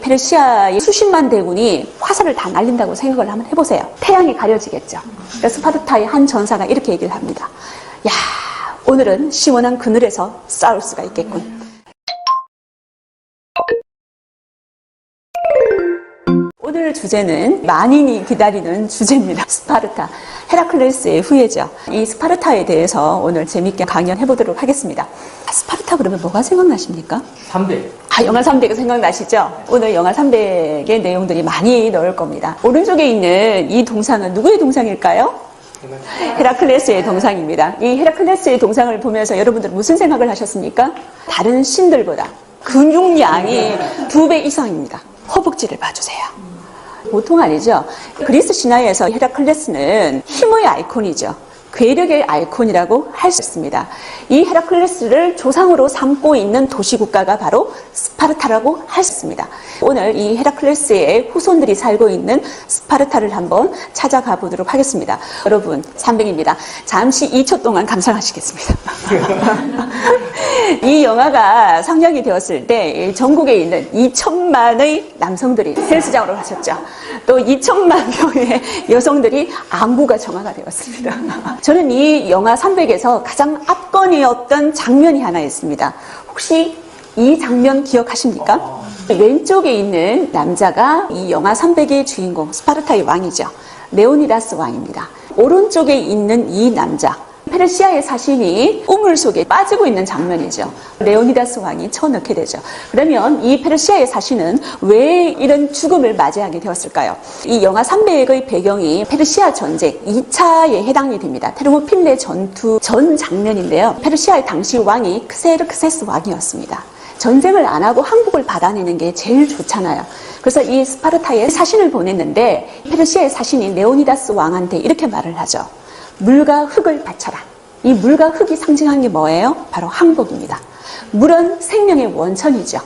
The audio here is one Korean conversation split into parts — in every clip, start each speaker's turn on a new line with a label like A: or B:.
A: 페르시아의 수십만 대군이 화살을 다 날린다고 생각을 한번 해보세요. 태양이 가려지겠죠. 그래서 스파르타의 한 전사가 이렇게 얘기를 합니다. 야, 오늘은 시원한 그늘에서 싸울 수가 있겠군. 오늘 주제는 만인이 기다리는 주제입니다. 스파르타, 헤라클레스의 후예죠. 이 스파르타에 대해서 오늘 재밌게 강연해 보도록 하겠습니다. 스파르타 그러면 뭐가 생각나십니까?
B: 300.
A: 영화 300이 생각나시죠? 오늘 영화 300의 내용들이 많이 나올 겁니다. 오른쪽에 있는 이 동상은 누구의 동상일까요? 헤라클레스의 동상입니다. 이 헤라클레스의 동상을 보면서 여러분들 무슨 생각을 하셨습니까? 다른 신들보다 근육량이 2배 이상입니다. 허벅지를 봐주세요. 보통 아니죠. 그리스 신화에서 헤라클레스는 힘의 아이콘이죠. 괴력의 아이콘이라고 할 수 있습니다. 이 헤라클레스를 조상으로 삼고 있는 도시국가가 바로 스파르타라고 할 수 있습니다. 오늘 이 헤라클레스의 후손들이 살고 있는 스파르타를 한번 찾아가 보도록 하겠습니다. 여러분, 300입니다. 잠시 2초 동안 감상하시겠습니다. 이 영화가 상영이 되었을 때 전국에 있는 2천만의 남성들이 헬스장으로 가셨죠. 또 2천만 명의 여성들이 안구가 정화가 되었습니다. 저는 이 영화 300에서 가장 압권이었던 장면이 하나 있습니다. 혹시 이 장면 기억하십니까? 왼쪽에 있는 남자가 이 영화 300의 주인공, 스파르타의 왕이죠. 레오니다스 왕입니다. 오른쪽에 있는 이 남자, 페르시아의 사신이 우물 속에 빠지고 있는 장면이죠. 레오니다스 왕이 쳐넣게 되죠. 그러면 이 페르시아의 사신은 왜 이런 죽음을 맞이하게 되었을까요? 이 영화 300의 배경이 페르시아 전쟁 2차에 해당이 됩니다. 테르모필레 전투 전 장면인데요. 페르시아의 당시 왕이 크세르크세스 왕이었습니다. 전쟁을 안 하고 항복을 받아내는 게 제일 좋잖아요. 그래서 이 스파르타에 사신을 보냈는데 페르시아의 사신이 레오니다스 왕한테 이렇게 말을 하죠. 물과 흙을 바쳐라. 이 물과 흙이 상징하는 게 뭐예요? 바로 항복입니다. 물은 생명의 원천이죠.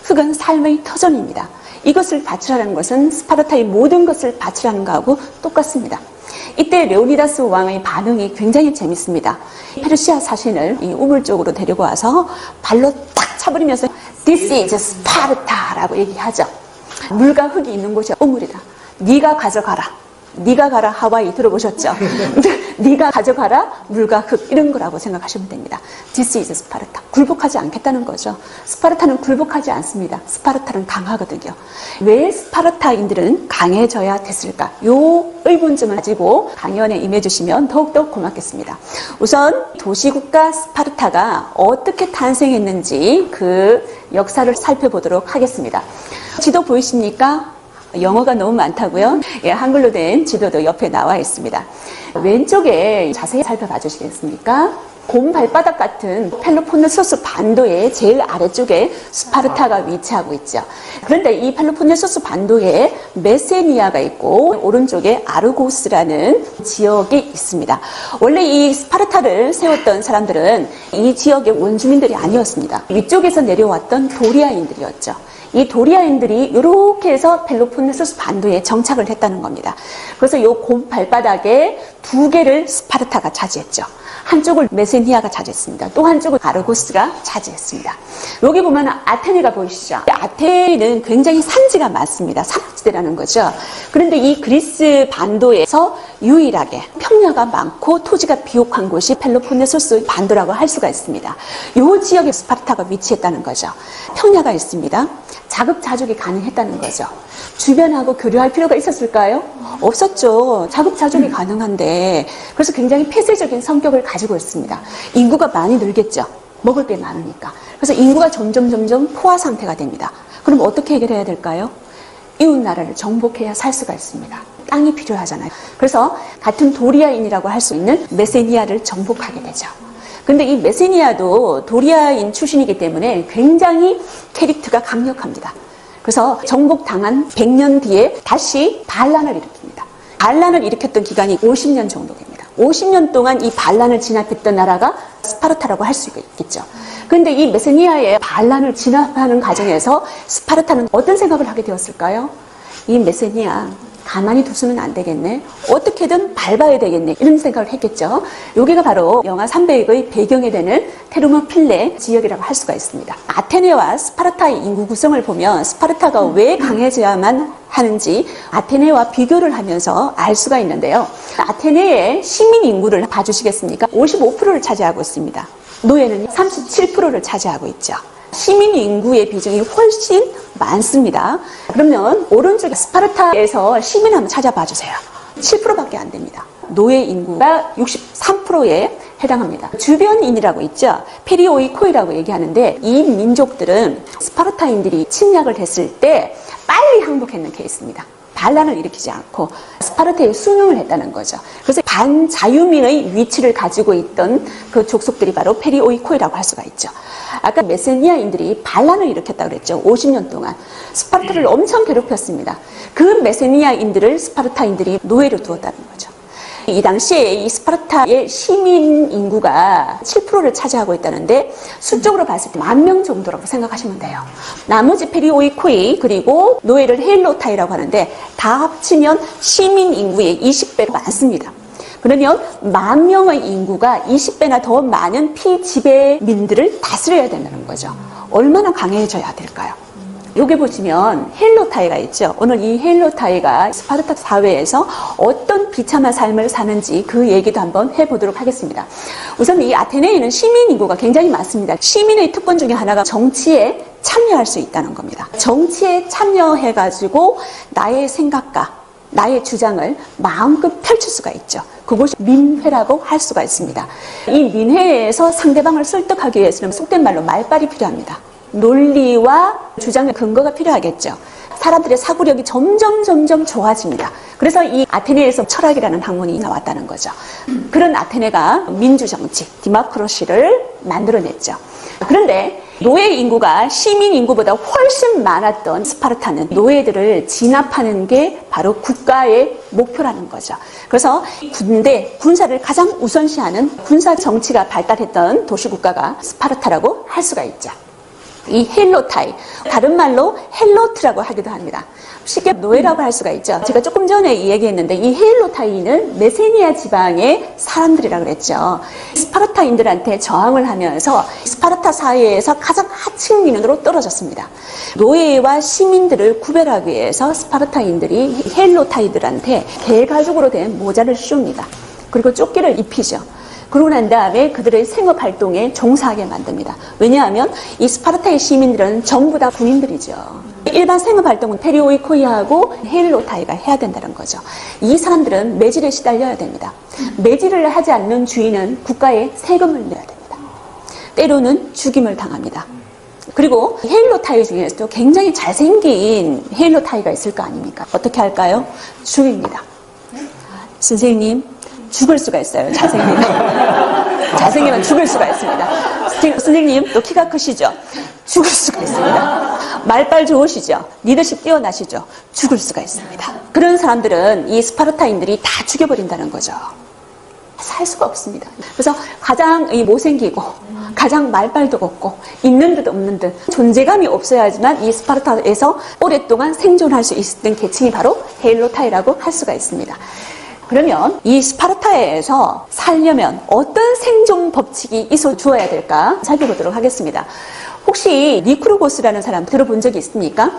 A: 흙은 삶의 터전입니다. 이것을 바치라는 것은 스파르타의 모든 것을 바치라는 것하고 똑같습니다. 이때 레오니다스 왕의 반응이 굉장히 재밌습니다. 페르시아 사신을 이 우물 쪽으로 데리고 와서 발로 딱 차버리면서 This is 스파르타라고 얘기하죠. 물과 흙이 있는 곳이 우물이다. 네가 가져가라. 네가 가라 하와이 들어보셨죠? 네가 가져가라 물과 흙 이런 거라고 생각하시면 됩니다. This is 스파르타. 굴복하지 않겠다는 거죠. 스파르타는 굴복하지 않습니다. 스파르타는 강하거든요. 왜 스파르타인들은 강해져야 됐을까? 요 의문점을 가지고 강연에 임해주시면 더욱더 고맙겠습니다. 우선 도시국가 스파르타가 어떻게 탄생했는지 그 역사를 살펴보도록 하겠습니다. 지도 보이십니까? 영어가 너무 많다고요? 예, 한글로 된 지도도 옆에 나와 있습니다. 왼쪽에 자세히 살펴봐 주시겠습니까? 곰 발바닥 같은 펠로폰네소스 반도의 제일 아래쪽에 스파르타가 위치하고 있죠. 그런데 이 펠로폰네소스 반도에 메세니아가 있고 오른쪽에 아르고스라는 지역이 있습니다. 원래 이 스파르타를 세웠던 사람들은 이 지역의 원주민들이 아니었습니다. 위쪽에서 내려왔던 도리아인들이었죠. 이 도리아인들이 이렇게 해서 펠로폰네소스 반도에 정착을 했다는 겁니다. 그래서 이 곰 발바닥에 2개를 스파르타가 차지했죠. 한쪽을 메세니아가 차지했습니다. 또 한쪽을 아르고스가 차지했습니다. 여기 보면 아테네가 보이시죠? 아테네는 굉장히 산지가 많습니다. 산지대라는 거죠. 그런데 이 그리스 반도에서 유일하게 평야가 많고 토지가 비옥한 곳이 펠로폰네소스 반도라고 할 수가 있습니다. 이 지역에 스파르타가 위치했다는 거죠. 평야가 있습니다. 자급자족이 가능했다는 거죠. 주변하고 교류할 필요가 있었을까요? 없었죠. 자급자족이 가능한데 그래서 굉장히 폐쇄적인 성격을 가지고 있습니다. 인구가 많이 늘겠죠. 먹을 게 많으니까. 그래서 인구가 점점 포화 상태가 됩니다. 그럼 어떻게 해결해야 될까요? 이웃 나라를 정복해야 살 수가 있습니다. 땅이 필요하잖아요. 그래서 같은 도리아인이라고 할 수 있는 메세니아를 정복하게 되죠. 근데 이 메세니아도 도리아인 출신이기 때문에 굉장히 캐릭터가 강력합니다. 그래서 정복당한 100년 뒤에 다시 반란을 일으킵니다. 반란을 일으켰던 기간이 50년 정도 됩니다. 50년 동안 이 반란을 진압했던 나라가 스파르타라고 할 수 있겠죠. 그런데 이 메세니아의 반란을 진압하는 과정에서 스파르타는 어떤 생각을 하게 되었을까요? 이 메세니아 가만히 두서는 안 되겠네. 어떻게든 밟아야 되겠네. 이런 생각을 했겠죠. 여기가 바로 영하 300의 배경이 되는 테르모필레 지역이라고 할 수가 있습니다. 아테네와 스파르타의 인구 구성을 보면 스파르타가 왜 강해져야만 하는지 아테네와 비교를 하면서 알 수가 있는데요. 아테네의 시민 인구를 봐주시겠습니까? 55%를 차지하고 있습니다. 노예는 37%를 차지하고 있죠. 시민 인구의 비중이 훨씬 많습니다. 그러면 오른쪽에 스파르타에서 시민 한번 찾아봐 주세요. 7%밖에 안 됩니다. 노예 인구가 63%에 해당합니다. 주변인이라고 있죠. 페리오이코이라고 얘기하는데 이 민족들은 스파르타인들이 침략을 했을 때 빨리 항복했는 케이스입니다. 반란을 일으키지 않고 스파르타에 순응을 했다는 거죠. 그래서 반자유민의 위치를 가지고 있던 그 족속들이 바로 페리오이코이라고 할 수가 있죠. 아까 메세니아인들이 반란을 일으켰다고 그랬죠. 50년 동안 스파르타를 엄청 괴롭혔습니다. 그 메세니아인들을 스파르타인들이 노예로 두었다는 거죠. 이 당시에 이 스파르타의 시민 인구가 7%를 차지하고 있다는데 수적으로 봤을 때 10,000명 정도라고 생각하시면 돼요. 나머지 페리오이코이 그리고 노예를 헬로타이라고 하는데 다 합치면 시민 인구의 20배가 많습니다. 그러면 10,000명의 인구가 20배나 더 많은 피지배민들을 다스려야 된다는 거죠. 얼마나 강해져야 될까요? 여기 보시면 헬로타이가 있죠. 오늘 이 헬로타이가 스파르타 사회에서 어떤 비참한 삶을 사는지 그 얘기도 한번 해보도록 하겠습니다. 우선 이 아테네에는 시민 인구가 굉장히 많습니다. 시민의 특권 중에 하나가 정치에 참여할 수 있다는 겁니다. 정치에 참여해가지고 나의 생각과 나의 주장을 마음껏 펼칠 수가 있죠. 그것이 민회라고 할 수가 있습니다. 이 민회에서 상대방을 설득하기 위해서는 속된 말로 말빨이 필요합니다. 논리와 주장의 근거가 필요하겠죠. 사람들의 사고력이 점점 좋아집니다. 그래서 이 아테네에서 철학이라는 학문이 나왔다는 거죠. 그런 아테네가 민주정치, 디모크라시를 만들어냈죠. 그런데 노예 인구가 시민 인구보다 훨씬 많았던 스파르타는 노예들을 진압하는 게 바로 국가의 목표라는 거죠. 그래서 군사를 가장 우선시하는 군사 정치가 발달했던 도시국가가 스파르타라고 할 수가 있죠. 이 헬로타이, 다른 말로 헬로트라고 하기도 합니다. 쉽게 노예라고 할 수가 있죠. 제가 조금 전에 얘기했는데 이 헬로타이는 메세니아 지방의 사람들이라고 그랬죠. 스파르타인들한테 저항을 하면서 스파르타 사회에서 가장 하층 민원으로 떨어졌습니다. 노예와 시민들을 구별하기 위해서 스파르타인들이 헬로타이들한테 개가죽으로 된 모자를 씌웁니다. 그리고 조끼를 입히죠. 그러고 난 다음에 그들의 생업활동에 종사하게 만듭니다. 왜냐하면 이 스파르타의 시민들은 전부 다 군인들이죠. 일반 생업활동은 페리오이코이하고 헬로타이가 해야 된다는 거죠. 이 사람들은 매질에 시달려야 됩니다. 매질을 하지 않는 주인은 국가에 세금을 내야 됩니다. 때로는 죽임을 당합니다. 그리고 헬로타이 중에서도 굉장히 잘생긴 헬로타이가 있을 거 아닙니까? 어떻게 할까요? 죽입니다. 선생님, 죽을 수가 있어요. 잘생기면 죽을 수가 있습니다. 선생님, 또 키가 크시죠? 죽을 수가 있습니다. 말빨 좋으시죠? 리더십 뛰어나시죠? 죽을 수가 있습니다. 그런 사람들은 이 스파르타인들이 다 죽여버린다는 거죠. 살 수가 없습니다. 그래서 가장 못생기고 가장 말빨도 없고 있는 듯 없는 듯 존재감이 없어야지만 이 스파르타에서 오랫동안 생존할 수 있었던 계층이 바로 헬로타이라고 할 수가 있습니다. 그러면 이 스파르타에서 살려면 어떤 생존 법칙이 있어 주어야 될까 살펴보도록 하겠습니다. 혹시 니크로고스라는 사람 들어본 적이 있습니까?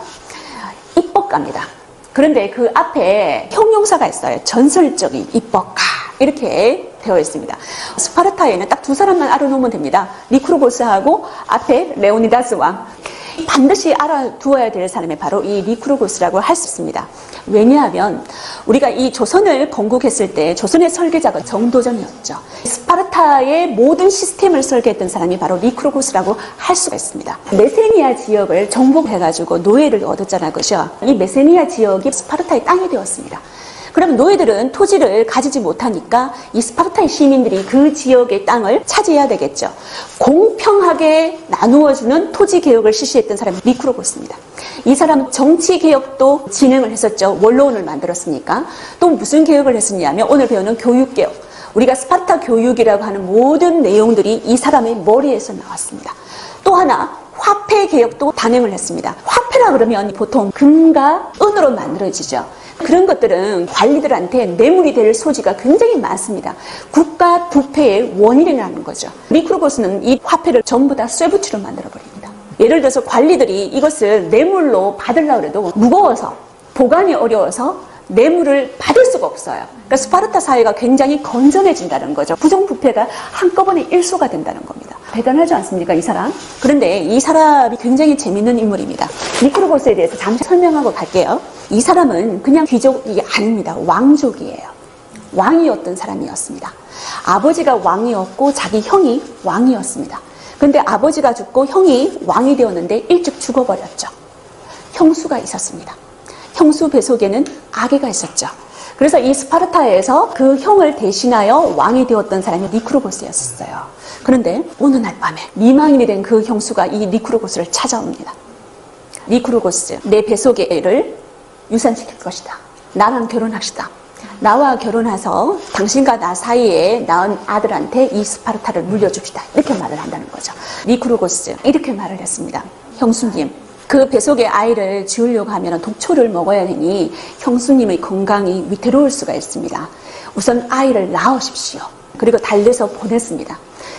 A: 입법가입니다. 그런데 그 앞에 형용사가 있어요. 전설적인 입법가 이렇게 되어 있습니다. 스파르타에는 딱 두 사람만 알아놓으면 됩니다. 니크로고스하고 앞에 레오니다스 왕. 반드시 알아두어야 될 사람이 바로 이 니크로고스라고 할 수 있습니다. 왜냐하면 우리가 이 조선을 건국했을 때 조선의 설계자가 정도전이었죠. 스파르타의 모든 시스템을 설계했던 사람이 바로 니크로고스라고 할 수가 있습니다. 메세니아 지역을 정복해가지고 노예를 얻었잖아요. 그죠? 이 메세니아 지역이 스파르타의 땅이 되었습니다. 그럼 노예들은 토지를 가지지 못하니까 이 스파르타의 시민들이 그 지역의 땅을 차지해야 되겠죠. 공평하게 나누어주는 토지 개혁을 실시했던 사람이 니크로고스입니다. 이 사람은 정치 개혁도 진행을 했었죠. 원로원을 만들었으니까. 또 무슨 개혁을 했었냐면 오늘 배우는 교육 개혁. 우리가 스파르타 교육이라고 하는 모든 내용들이 이 사람의 머리에서 나왔습니다. 또 하나 화폐 개혁도 단행을 했습니다. 화폐라 그러면 보통 금과 은으로 만들어지죠. 그런 것들은 관리들한테 뇌물이 될 소지가 굉장히 많습니다. 국가 부패의 원인이라는 거죠. 리크루고스는 이 화폐를 전부 다 쇠붙이로 만들어버립니다. 예를 들어서 관리들이 이것을 뇌물로 받으려고 해도 무거워서 보관이 어려워서 뇌물을 받을 수가 없어요. 그러니까 스파르타 사회가 굉장히 건전해진다는 거죠. 부정부패가 한꺼번에 일소가 된다는 겁니다. 대단하지 않습니까, 이 사람? 그런데 이 사람이 굉장히 재밌는 인물입니다. 리크루고스에 대해서 잠시 설명하고 갈게요. 이 사람은 그냥 귀족이 아닙니다. 왕족이에요. 왕이었던 사람이었습니다. 아버지가 왕이었고 자기 형이 왕이었습니다. 근데 아버지가 죽고 형이 왕이 되었는데 일찍 죽어버렸죠. 형수가 있었습니다. 형수 뱃속에는 아기가 있었죠. 그래서 이 스파르타에서 그 형을 대신하여 왕이 되었던 사람이 리크루고스였어요. 그런데 어느 날 밤에 미망인이 된 그 형수가 이 리크루고스를 찾아옵니다. 리크루고스, 내 뱃속의 애를 유산시킬 것이다. 나랑 결혼합시다. 나와 결혼해서 당신과 나 사이에 낳은 아들한테 이 스파르타를 물려줍시다. 이렇게 말을 한다는 거죠. 리크루고스 이렇게 말을 했습니다. 형수님, 그 뱃속의 아이를 지으려고 하면 독초를 먹어야 하니 형수님의 건강이 위태로울 수가 있습니다. 우선 아이를 낳으십시오. 그리고 달래서 보냈습니다.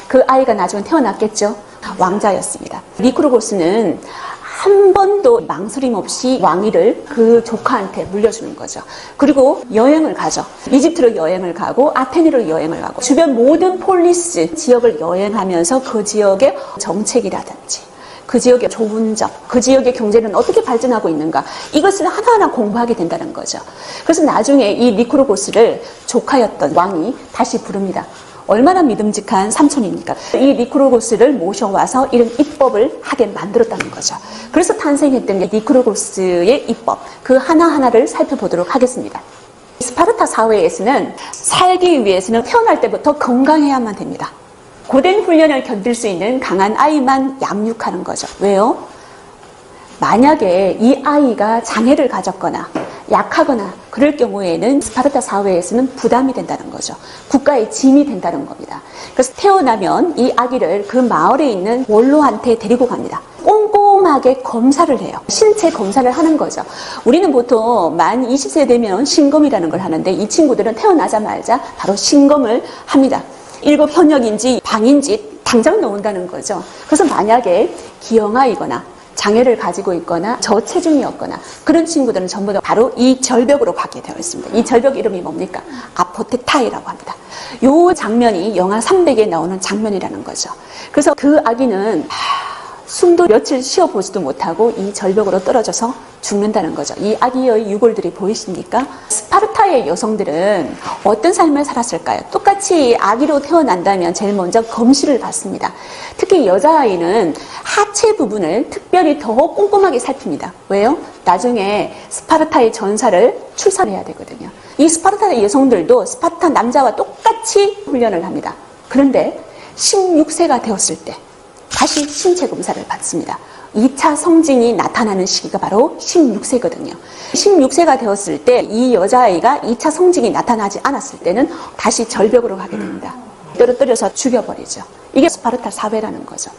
A: 그 아이가 나중에 태어났겠죠. 왕자였습니다. 리크루고스는 한 번도 망설임 없이 왕위를 그 조카한테 물려주는 거죠. 그리고 여행을 가죠. 이집트로 여행을 가고 아테네로 여행을 가고 주변 모든 폴리스 지역을 여행하면서 그 지역의 정책이라든지 그 지역의 좋은 점, 그 지역의 경제는 어떻게 발전하고 있는가, 이것을 하나하나 공부하게 된다는 거죠. 그래서 나중에 이 리크루고스를 조카였던 왕이 다시 부릅니다. 얼마나 믿음직한 삼촌입니까? 이 리크루고스를 모셔와서 이런 입법을 하게 만들었다는 거죠. 그래서 탄생했던 게 리크루고스의 입법, 그 하나하나를 살펴보도록 하겠습니다. 스파르타 사회에서는 살기 위해서는 태어날 때부터 건강해야만 됩니다. 고된 훈련을 견딜 수 있는 강한 아이만 양육하는 거죠. 왜요? 만약에 이 아이가 장애를 가졌거나 약하거나 그럴 경우에는 스파르타 사회에서는 부담이 된다는 거죠. 국가의 짐이 된다는 겁니다. 그래서 태어나면 이 아기를 그 마을에 있는 원로한테 데리고 갑니다. 꼼꼼하게 검사를 해요. 신체 검사를 하는 거죠. 우리는 보통 만 20세 되면 신검이라는 걸 하는데 이 친구들은 태어나자마자 바로 신검을 합니다. 7 현역인지 방인지 당장 나온다는 거죠. 그래서 만약에 기형아이거나 장애를 가지고 있거나 저체중이었거나 그런 친구들은 전부 다 바로 이 절벽으로 가게 되어 있습니다. 이 절벽 이름이 뭡니까? 아포테타이라고 합니다. 이 장면이 영화 300에 나오는 장면이라는 거죠. 그래서 그 아기는 숨도 며칠 쉬어보지도 못하고 이 절벽으로 떨어져서 죽는다는 거죠. 이 아기의 유골들이 보이십니까? 스파르타의 여성들은 어떤 삶을 살았을까요? 똑같이 아기로 태어난다면 제일 먼저 검시를 받습니다. 특히 여자아이는 하체 부분을 특별히 더 꼼꼼하게 살핍니다. 왜요? 나중에 스파르타의 전사를 출산해야 되거든요. 이 스파르타 여성들도 스파르타 남자와 똑같이 훈련을 합니다. 그런데 16세가 되었을 때 다시 신체 검사를 받습니다. 2차 성징이 나타나는 시기가 바로 16세거든요. 16세가 되었을 때 이 여자아이가 2차 성징이 나타나지 않았을 때는 다시 절벽으로 가게 됩니다. 떨어뜨려서 죽여버리죠. 이게 스파르타 사회라는 거죠.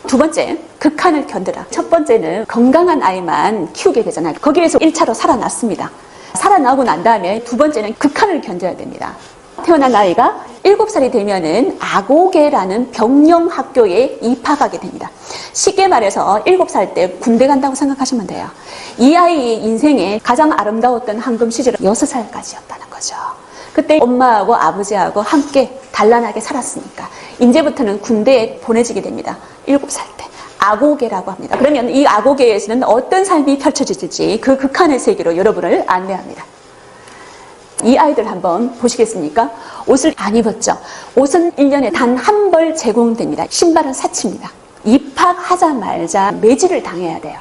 A: 두 번째, 극한을 견뎌라. 첫 번째는 건강한 아이만 키우게 되잖아요. 거기에서 1차로 살아났습니다. 살아나고 난 다음에 두 번째는 극한을 견뎌야 됩니다. 태어난 아이가 7살이 되면은 아고게라는 병영학교에 입학하게 됩니다. 쉽게 말해서 7살 때 군대 간다고 생각하시면 돼요. 이 아이의 인생에 가장 아름다웠던 황금 시절은 6살까지였다는 거죠. 그때 엄마하고 아버지하고 함께 단란하게 살았으니까 이제부터는 군대에 보내지게 됩니다. 7살 때. 아고게라고 합니다. 그러면 이 아고게에서는 어떤 삶이 펼쳐질지 그 극한의 세계로 여러분을 안내합니다. 이 아이들 한번 보시겠습니까? 옷을 안 입었죠. 옷은 1년에 단 한 벌 제공됩니다. 신발은 사치입니다. 입학하자마자 매질을 당해야 돼요.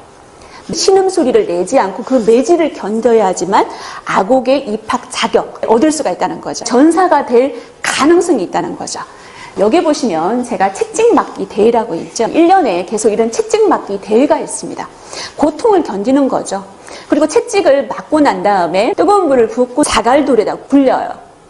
A: 신음소리를 내지 않고 그 매질을 견뎌야지만 아고게 입학 자격 얻을 수가 있다는 거죠. 전사가 될 가능성이 있다는 거죠. 여기 보시면 제가 채찍 맞기 대회라고 있죠. 1년에 계속 이런 채찍 맞기 대회가 있습니다. 고통을 견디는 거죠. 그리고 채찍을 맞고 난 다음에 뜨거운 물을 붓고 자갈돌에다 굴려요.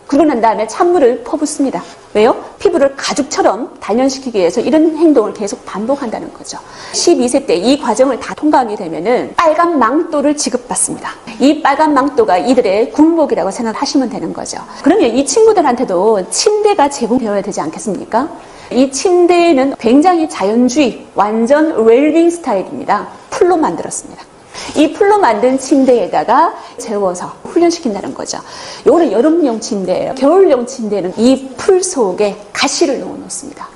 A: 그러고 난 다음에 찬물을 퍼붓습니다. 왜요? 피부를 가죽처럼 단련시키기 위해서 이런 행동을 계속 반복한다는 거죠. 12세 때 이 과정을 다 통과하게 되면은 빨간 망토를 지급받습니다. 이 빨간 망토가 이들의 군복이라고 생각하시면 되는 거죠. 그러면 이 친구들한테도 침대가 제공되어야 되지 않겠습니까? 이 침대는 굉장히 자연주의, 완전 웰빙 스타일입니다. 풀로 만들었습니다. 이 풀로 만든 침대에다가 재워서 훈련시킨다는 거죠. 이거는 여름용 침대예요. 겨울용 침대는 이 풀 속에 가시를 넣어 놓습니다.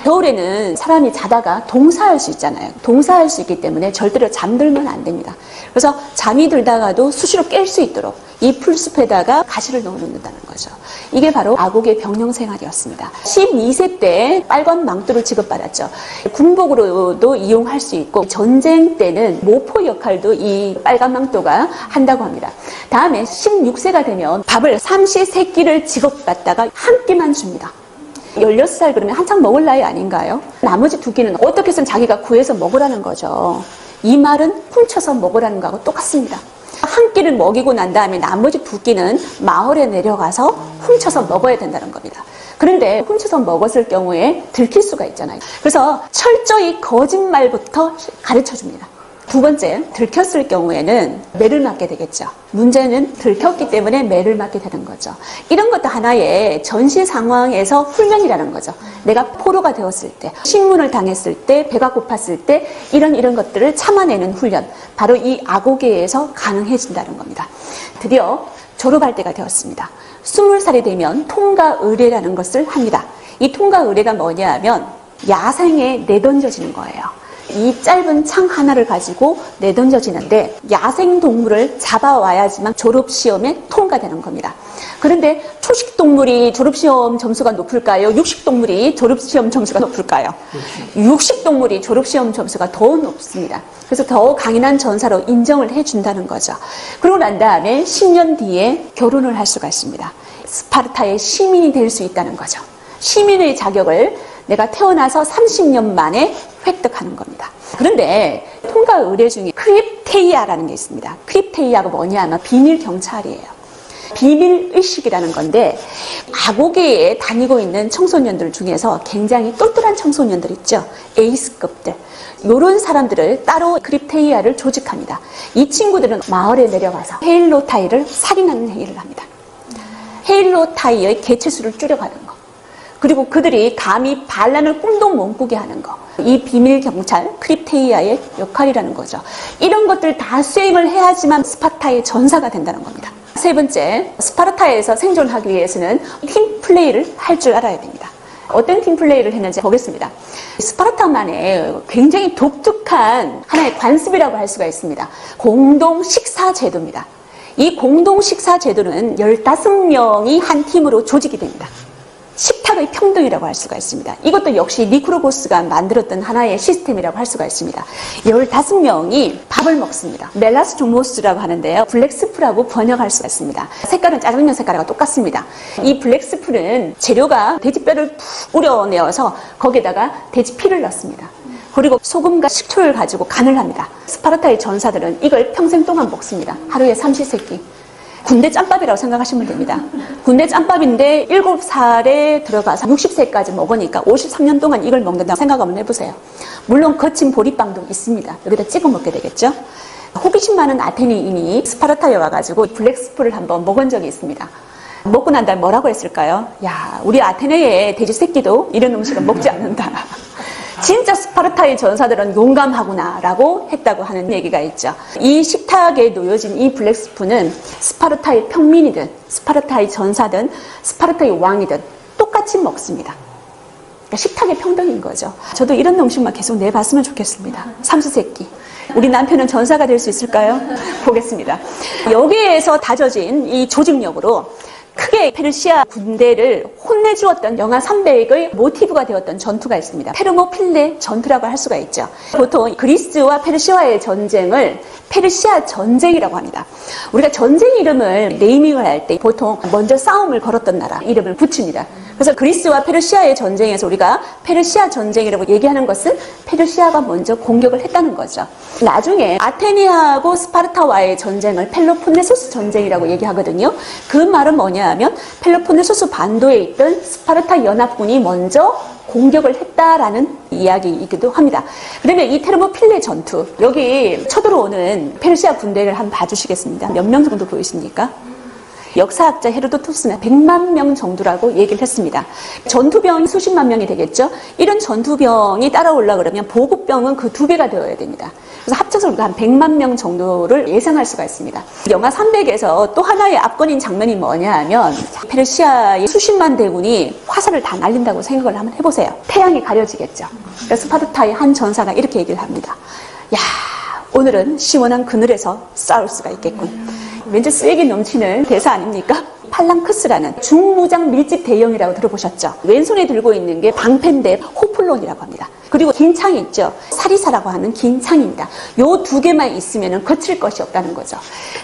A: 겨울에는 사람이 자다가 동사할 수 있잖아요. 동사할 수 있기 때문에 절대로 잠들면 안 됩니다. 그래서 잠이 들다가도 수시로 깰 수 있도록 이 풀숲에다가 가시를 넣어 놓는다는 거죠. 이게 바로 아국의 병영 생활이었습니다. 12세 때 빨간 망토를 지급받았죠. 군복으로도 이용할 수 있고 전쟁 때는 모포 역할도 이 빨간 망토가 한다고 합니다. 다음에 16세가 되면 밥을 삼시세끼를 지급받다가 한 끼만 줍니다. 16살 그러면 한창 먹을 나이 아닌가요? 나머지 2끼는 어떻게 해서 자기가 구해서 먹으라는 거죠. 이 말은 훔쳐서 먹으라는 거하고 똑같습니다. 한 끼를 먹이고 난 다음에 나머지 2끼는 마을에 내려가서 훔쳐서 먹어야 된다는 겁니다. 그런데 훔쳐서 먹었을 경우에 들킬 수가 있잖아요. 그래서 철저히 거짓말부터 가르쳐줍니다. 두 번째, 들켰을 경우에는 매를 맞게 되겠죠. 문제는 들켰기 때문에 매를 맞게 되는 거죠. 이런 것도 하나의 전시 상황에서 훈련이라는 거죠. 내가 포로가 되었을 때, 식문을 당했을 때, 배가 고팠을 때 이런 것들을 참아내는 훈련, 바로 이 아고게에서 가능해진다는 겁니다. 드디어 졸업할 때가 되었습니다. 20살이 되면 통과 의례라는 것을 합니다. 이 통과 의례가 뭐냐 하면 야생에 내던져지는 거예요. 이 짧은 창 하나를 가지고 내던져지는데 야생 동물을 잡아와야지만 졸업시험에 통과되는 겁니다. 그런데 초식 동물이 졸업시험 점수가 높을까요? 육식 동물이 졸업시험 점수가 높을까요? 육식 동물이 졸업시험 점수가 더 높습니다. 그래서 더 강인한 전사로 인정을 해준다는 거죠. 그러고 난 다음에 10년 뒤에 결혼을 할 수가 있습니다. 스파르타의 시민이 될 수 있다는 거죠. 시민의 자격을 내가 태어나서 30년 만에 획득하는 겁니다. 그런데 통과 의례 중에 크립테이아라는 게 있습니다. 크립테이아가 뭐냐 하면 비밀 경찰이에요. 비밀 의식이라는 건데 아고게에 다니고 있는 청소년들 중에서 굉장히 똘똘한 청소년들 있죠. 에이스급들. 이런 사람들을 따로 크립테이아를 조직합니다. 이 친구들은 마을에 내려가서 헤일로타이를 살인하는 행위를 합니다. 헤일로타이의 개체수를 줄여가는 거. 그리고 그들이 감히 반란을 꿈도 못 꾸게 하는 거. 이 비밀 경찰 크립테이아의 역할이라는 거죠. 이런 것들 다 수행을 해야지만 스파르타의 전사가 된다는 겁니다. 세 번째, 스파르타에서 생존하기 위해서는 팀 플레이를 할 줄 알아야 됩니다. 어떤 팀 플레이를 했는지 보겠습니다. 스파르타만의 굉장히 독특한 하나의 관습이라고 할 수가 있습니다. 공동 식사 제도입니다. 이 공동 식사 제도는 15명이 한 팀으로 조직이 됩니다. 식탁의 평등이라고 할 수가 있습니다. 이것도 역시 니크로고스가 만들었던 하나의 시스템이라고 할 수가 있습니다. 15명이 밥을 먹습니다. 멜라스 종모스라고 하는데요. 블랙스프라고 번역할 수가 있습니다. 색깔은 짜장면 색깔과 똑같습니다. 이 블랙스프는 재료가 돼지뼈를 푹 우려내어서 거기에다가 돼지 피를 넣습니다. 그리고 소금과 식초를 가지고 간을 합니다. 스파르타의 전사들은 이걸 평생 동안 먹습니다. 하루에 삼시세끼. 군대 짬밥이라고 생각하시면 됩니다. 군대 짬밥인데 7살에 들어가서 60세까지 먹으니까 53년 동안 이걸 먹는다고 생각 한번 해보세요. 물론 거친 보리빵도 있습니다. 여기다 찍어 먹게 되겠죠. 호기심 많은 아테네인이 스파르타에 와가지고 블랙스프를 한번 먹은 적이 있습니다. 먹고 난 다음에 뭐라고 했을까요? 야, 우리 아테네의 돼지 새끼도 이런 음식을 먹지 않는다. 진짜 스파르타의 전사들은 용감하구나 라고 했다고 하는 얘기가 있죠. 이 식탁에 놓여진 이 블랙스프는 스파르타의 평민이든 스파르타의 전사든 스파르타의 왕이든 똑같이 먹습니다. 그러니까 식탁의 평등인 거죠. 저도 이런 음식만 계속 내봤으면 좋겠습니다. 삼시세끼. 우리 남편은 전사가 될 수 있을까요? 보겠습니다. 여기에서 다져진 이 조직력으로 크게 페르시아 군대를 혼내주었던 영하 300의 모티브가 되었던 전투가 있습니다. 테르모필레 전투라고 할 수가 있죠. 보통 그리스와 페르시아의 전쟁을 페르시아 전쟁이라고 합니다. 우리가 전쟁 이름을 네이밍을 할 때 보통 먼저 싸움을 걸었던 나라 이름을 붙입니다. 그래서 그리스와 페르시아의 전쟁에서 우리가 페르시아 전쟁이라고 얘기하는 것은 페르시아가 먼저 공격을 했다는 거죠. 나중에 아테네하고 스파르타와의 전쟁을 펠로폰네소스 전쟁이라고 얘기하거든요. 그 말은 뭐냐 하면 뭐냐면 펠로폰네소스 반도에 있던 스파르타 연합군이 먼저 공격을 했다라는 이야기이기도 합니다. 그러면 이 테르모필레 전투, 여기 쳐들어오는 페르시아 군대를 한번 봐주시겠습니다. 몇 명 정도 보이십니까? 역사학자 헤로도토스는 100만 명 정도라고 얘기를 했습니다. 전투병이 수십만 명이 되겠죠. 이런 전투병이 따라올라 그러면 보급병은 그 2배가 되어야 됩니다. 그래서 합쳐서 우리가 한 100만 명 정도를 예상할 수가 있습니다. 영화 300에서 또 하나의 압권인 장면이 뭐냐 하면 페르시아의 수십만 대군이 화살을 다 날린다고 생각을 한번 해보세요. 태양이 가려지겠죠. 그러니까 스파르타의 한 전사가 이렇게 얘기를 합니다. 야, 오늘은 시원한 그늘에서 싸울 수가 있겠군. 왠지 쓰레기 넘치는 대사 아닙니까? 팔랑크스라는 중무장 밀집 대형이라고 들어보셨죠? 왼손에 들고 있는 게 방패인데 호플론이라고 합니다. 그리고 긴 창이 있죠. 사리사라고 하는 긴 창입니다. 요 2개만 있으면 거칠 것이 없다는 거죠.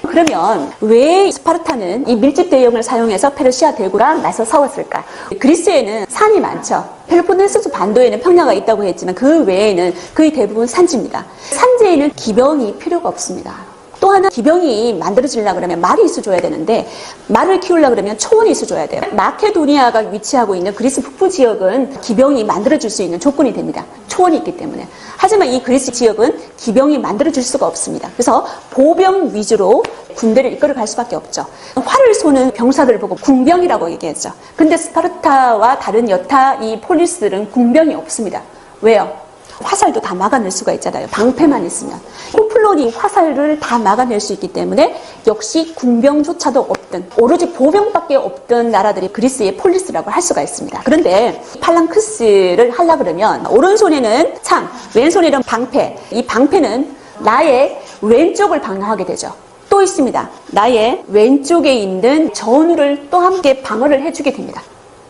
A: 그러면 왜 스파르타는 이 밀집 대형을 사용해서 페르시아 대군랑 맞서 싸웠을까? 그리스에는 산이 많죠. 펠로폰네소스 반도에는 평야가 있다고 했지만 그 외에는 거의 대부분 산지입니다. 산지에는 기병이 필요가 없습니다. 또 하나 기병이 만들어지려고 그러면 말이 있어줘야 되는데 말을 키우려고 그러면 초원이 있어줘야 돼요. 마케도니아가 위치하고 있는 그리스 북부 지역은 기병이 만들어질 수 있는 조건이 됩니다. 초원이 있기 때문에. 하지만 이 그리스 지역은 기병이 만들어질 수가 없습니다. 그래서 보병 위주로 군대를 이끌어갈 수밖에 없죠. 활을 쏘는 병사들을 보고 궁병이라고 얘기했죠. 근데 스파르타와 다른 여타 이 폴리스들은 궁병이 없습니다. 왜요? 화살도 다 막아낼 수가 있잖아요. 방패만 있으면. 호플론이 화살을 다 막아낼 수 있기 때문에 역시 군병조차도 없던, 오로지 보병밖에 없던 나라들이 그리스의 폴리스라고 할 수가 있습니다. 그런데 팔랑크스를 하려고 그러면 오른손에는 창, 왼손에는 방패. 이 방패는 나의 왼쪽을 방어하게 되죠. 또 있습니다. 나의 왼쪽에 있는 전우를 또 함께 방어를 해주게 됩니다.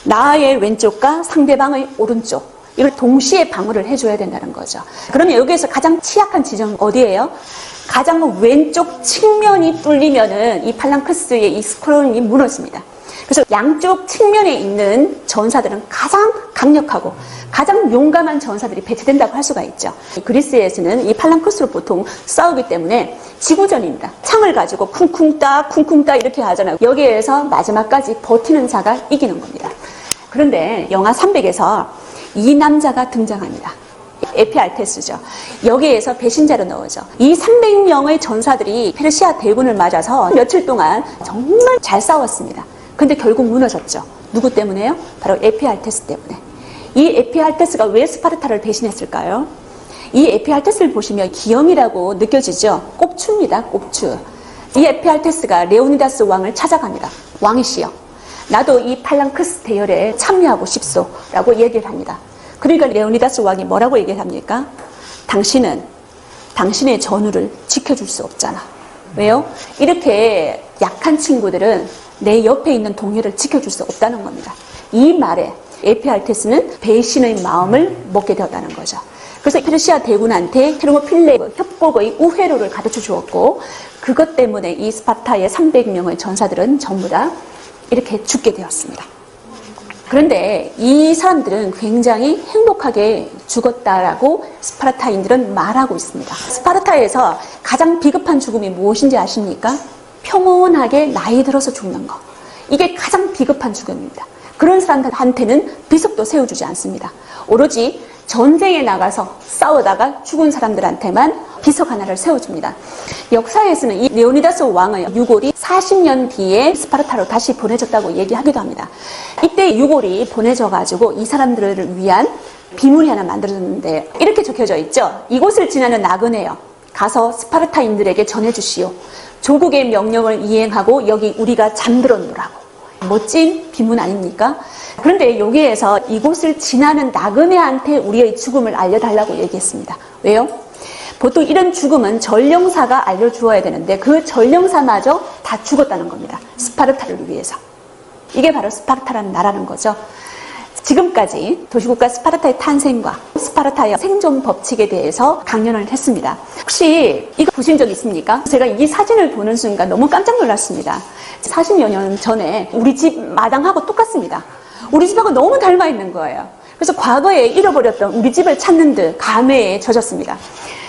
A: 나의 왼쪽과 상대방의 오른쪽. 이걸 동시에 방어를 해줘야 된다는 거죠. 그러면 여기에서 가장 취약한 지점은 어디예요? 가장 왼쪽 측면이 뚫리면은 이 팔랑크스의 이 스크롤이 무너집니다. 그래서 양쪽 측면에 있는 전사들은 가장 강력하고 가장 용감한 전사들이 배치된다고 할 수가 있죠. 그리스에서는 이 팔랑크스로 보통 싸우기 때문에 지구전입니다. 창을 가지고 쿵쿵 따 이렇게 하잖아요. 여기에서 마지막까지 버티는 자가 이기는 겁니다. 그런데 영화 300에서 이 남자가 등장합니다. 에피알테스죠. 여기에서 배신자로 나오죠. 이 300명의 전사들이 페르시아 대군을 맞아서 며칠 동안 정말 잘 싸웠습니다. 근데 결국 무너졌죠. 누구 때문에요? 바로 에피알테스 때문에. 이 에피알테스가 왜 스파르타를 배신했을까요? 이 에피알테스를 보시면 기형이라고 느껴지죠. 꼽추입니다. 꼽추. 이 에피알테스가 레오니다스 왕을 찾아갑니다. 왕이시여, 나도 이 팔랑크스 대열에 참여하고 싶소라고 얘기를 합니다. 그러니까 레오니다스 왕이 뭐라고 얘기를 합니까? 당신은 당신의 전우를 지켜줄 수 없잖아. 왜요? 이렇게 약한 친구들은 내 옆에 있는 동료를 지켜줄 수 없다는 겁니다. 이 말에 에피알테스는 배신의 마음을 먹게 되었다는 거죠. 그래서 페르시아 대군한테 테르모필레 협곡의 우회로를 가르쳐 주었고, 그것 때문에 이 스파르타의 300명의 전사들은 전부 다 이렇게 죽게 되었습니다. 그런데 이 사람들은 굉장히 행복하게 죽었다라고 스파르타인들은 말하고 있습니다. 스파르타에서 가장 비겁한 죽음이 무엇인지 아십니까? 평온하게 나이 들어서 죽는 거. 이게 가장 비겁한 죽음입니다. 그런 사람들한테는 비석도 세워주지 않습니다. 오로지 전쟁에 나가서 싸우다가 죽은 사람들한테만 비석 하나를 세워줍니다. 역사에서는 이 레오니다스 왕의 유골이 40년 뒤에 스파르타로 다시 보내졌다고 얘기하기도 합니다. 이때 유골이 보내져가지고 이 사람들을 위한 비문이 하나 만들어졌는데 이렇게 적혀져 있죠. 이곳을 지나는 나그네여, 가서 스파르타인들에게 전해주시오. 조국의 명령을 이행하고 여기 우리가 잠들었노라고. 멋진 비문 아닙니까? 그런데 여기에서 이곳을 지나는 나그네한테 우리의 죽음을 알려달라고 얘기했습니다. 왜요? 보통 이런 죽음은 전령사가 알려주어야 되는데 그 전령사마저 다 죽었다는 겁니다. 스파르타를 위해서. 이게 바로 스파르타라는 나라는 거죠. 지금까지 도시국가 스파르타의 탄생과 스파르타의 생존 법칙에 대해서 강연을 했습니다. 혹시 이거 보신 적 있습니까? 제가 이 사진을 보는 순간 너무 깜짝 놀랐습니다. 40여 년 전에 우리 집 마당하고 똑같습니다. 우리 집하고 너무 닮아 있는 거예요. 그래서 과거에 잃어버렸던 우리 집을 찾는 듯 감회에 젖었습니다.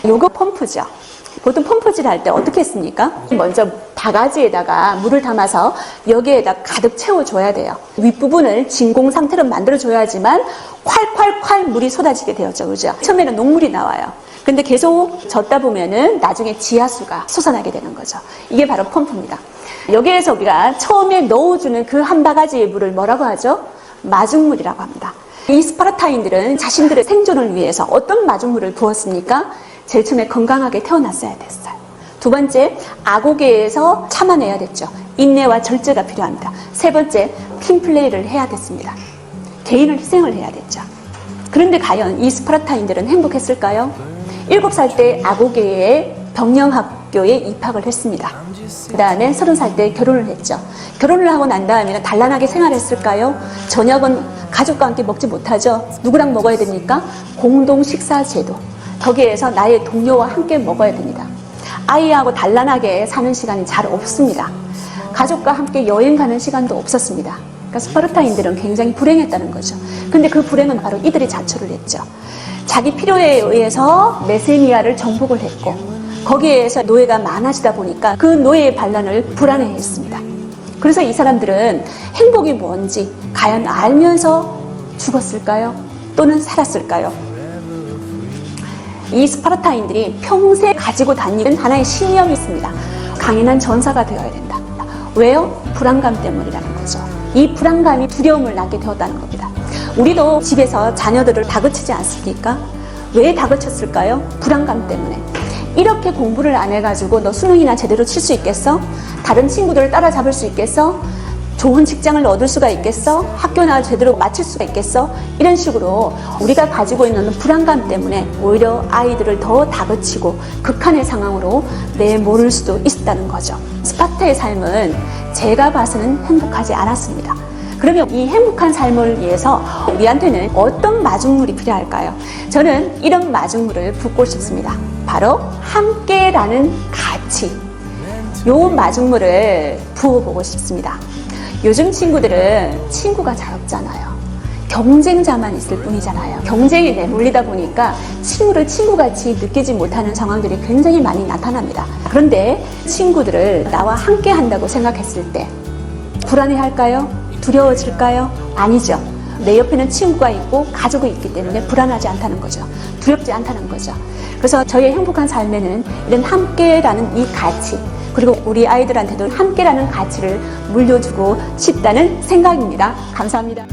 A: 요거 펌프죠. 보통 펌프질 할 때 어떻게 했습니까? 먼저 바가지에다가 물을 담아서 여기에다 가득 채워줘야 돼요. 윗부분을 진공 상태로 만들어줘야지만 콸콸콸 물이 쏟아지게 되었죠. 그죠? 처음에는 녹물이 나와요. 근데 계속 젓다 보면은 나중에 지하수가 솟아나게 되는 거죠. 이게 바로 펌프입니다. 여기에서 우리가 처음에 넣어주는 그 한 바가지의 물을 뭐라고 하죠? 마중물이라고 합니다. 이 스파르타인들은 자신들의 생존을 위해서 어떤 마중물을 부었습니까? 제일 처음에 건강하게 태어났어야 됐어요. 두 번째, 악오계에서 참아내야 됐죠. 인내와 절제가 필요합니다. 세 번째, 팀플레이를 해야 됐습니다. 개인을 희생을 해야 됐죠. 그런데 과연 이 스파르타인들은 행복했을까요? 7살 때 악오계의 병영학교에 입학을 했습니다. 그 다음에 30살 때 결혼을 했죠. 결혼을 하고 난 다음에는 단란하게 생활했을까요? 저녁은 가족과 함께 먹지 못하죠. 누구랑 먹어야 됩니까? 공동 식사 제도. 거기에서 나의 동료와 함께 먹어야 됩니다. 아이하고 단란하게 사는 시간이 잘 없습니다. 가족과 함께 여행 가는 시간도 없었습니다. 그러니까 스파르타인들은 굉장히 불행했다는 거죠. 근데 그 불행은 바로 이들이 자초를 했죠. 자기 필요에 의해서 메세니아를 정복을 했고 거기에서 노예가 많아지다 보니까 그 노예의 반란을 불안해했습니다. 그래서 이 사람들은 행복이 뭔지 과연 알면서 죽었을까요? 또는 살았을까요? 이 스파르타인들이 평생 가지고 다니는 하나의 신념이 있습니다. 강인한 전사가 되어야 된다. 왜요? 불안감 때문이라는 거죠. 이 불안감이 두려움을 낳게 되었다는 겁니다. 우리도 집에서 자녀들을 다그치지 않습니까? 왜 다그쳤을까요? 불안감 때문에. 이렇게 공부를 안 해가지고 너 수능이나 제대로 칠 수 있겠어? 다른 친구들을 따라잡을 수 있겠어? 좋은 직장을 얻을 수가 있겠어? 학교나 제대로 마칠 수가 있겠어? 이런 식으로 우리가 가지고 있는 불안감 때문에 오히려 아이들을 더 다그치고 극한의 상황으로 내몰을 수도 있다는 거죠. 스파르타의 삶은 제가 봐서는 행복하지 않았습니다. 그러면 이 행복한 삶을 위해서 우리한테는 어떤 마중물이 필요할까요? 저는 이런 마중물을 붓고 싶습니다. 바로 함께라는 가치. 이 마중물을 부어보고 싶습니다. 요즘 친구들은 친구가 잘 없잖아요. 경쟁자만 있을 뿐이잖아요. 경쟁에 내몰리다 보니까 친구를 친구같이 느끼지 못하는 상황들이 굉장히 많이 나타납니다. 그런데 친구들을 나와 함께 한다고 생각했을 때 불안해할까요? 두려워질까요? 아니죠. 내 옆에는 친구가 있고 가족이 있기 때문에 불안하지 않다는 거죠. 두렵지 않다는 거죠. 그래서 저의 행복한 삶에는 이런 함께라는 이 가치, 그리고 우리 아이들한테도 함께라는 가치를 물려주고 싶다는 생각입니다. 감사합니다.